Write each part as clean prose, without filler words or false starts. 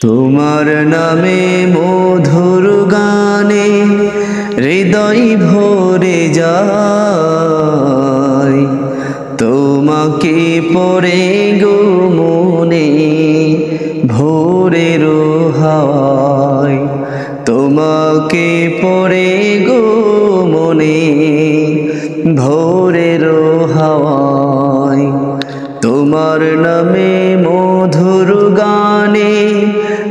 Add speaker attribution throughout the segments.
Speaker 1: তোমার নামে মধুর গানে হৃদয় ভরে যায়, তোমাকে পড়ে গো মনে ভোরের হাওয়ায়, তোমাকে পড়ে গো মনে ভোরের হাওয়ায়। তোমার নামে মধুর গানে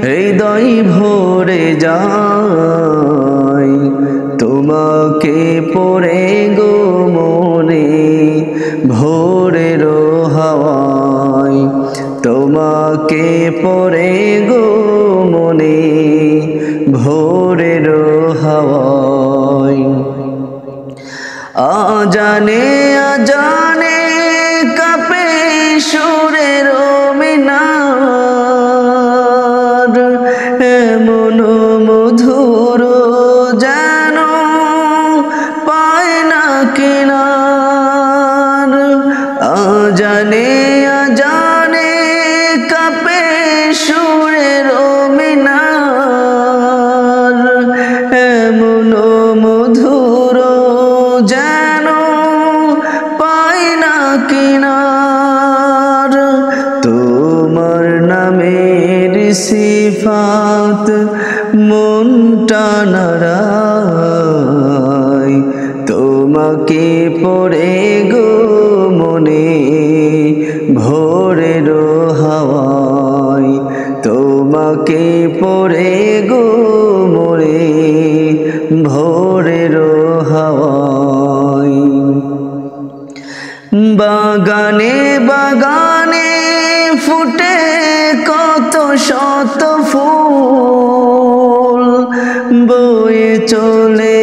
Speaker 1: হৃদয় ভরে যায়, তোমাকে পড়ে গো মনে ভোরের হাওয়ায়, তোমাকে পড়ে গো মনে ভোরের হাওয়ায়। আজানে আজানে কাঁপে সুরের মিনার, এমন মধুর যেন পায় না কিনার। আজানে আজানে কাঁপে সুরের মিনার, এমন মধুর যেন পায় না কিনার। তোমার নামের সিফাত মনটা নাড়ায়, তোমাকে পড়ে গো মনে ভোরের হাওয়ায়, তোমাকে পড়ে গো মনে ভোরের হাওয়ায়। বাগানে বাগানে ফুটে কত শত ফুল, বয়ে চলে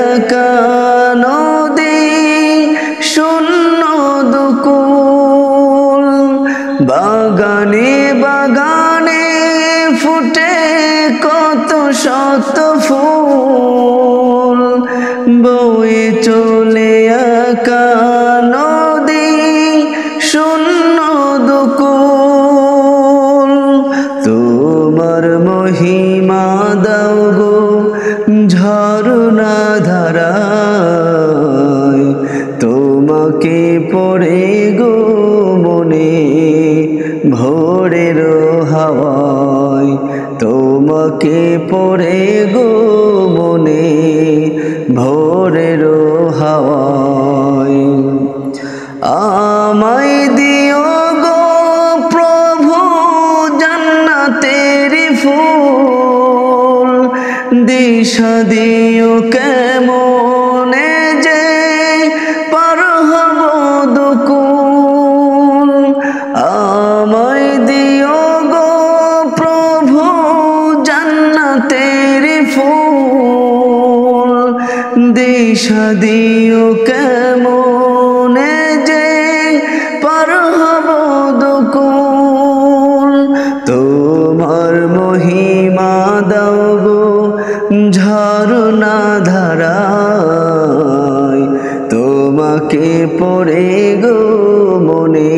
Speaker 1: একা নদী শূন্য দুকুল। বাগানে বাগানে ফুটে কত শত ফুল, বয়ে চলে একা নদী শূন্য দুকুল। তোমার মহিমা দাও গো ঝরনা ধারায়, তোমাকে পড়ে গো মনে ভোরের হাওয়ায়, তোমাকে পড়ে গো মনে ভোরের হাওয়ায়। আমায় দিও গো প্রভু জান্নাতের ফুল, দিশা দিও কেমনে যে পার হব দুকুল। আমায় দিও গো প্রভু জান্নাতের ফুল, দিশা দিও কেমনে যে পার হব দুকুল। তোমার মহিমা দাও গো ঝরনা ধারায়, তোমাকে পড়ে গো মনে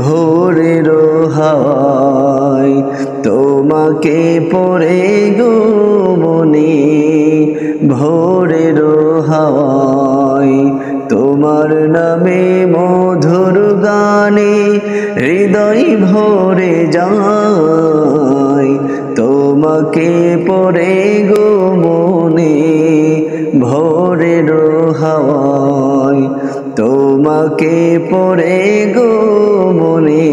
Speaker 1: ভোরের হাওয়ায়, তোমাকে পড়ে গো মনে ভোরের হাওয়ায়। তোমার নামে মধুর গানে হৃদয় ভরে যায়, তোমাকে পড়ে গো মনে ভোরের হাওয়ায়, তোমাকে পড়ে গো মনে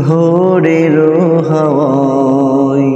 Speaker 1: ভোরের হাওয়ায়।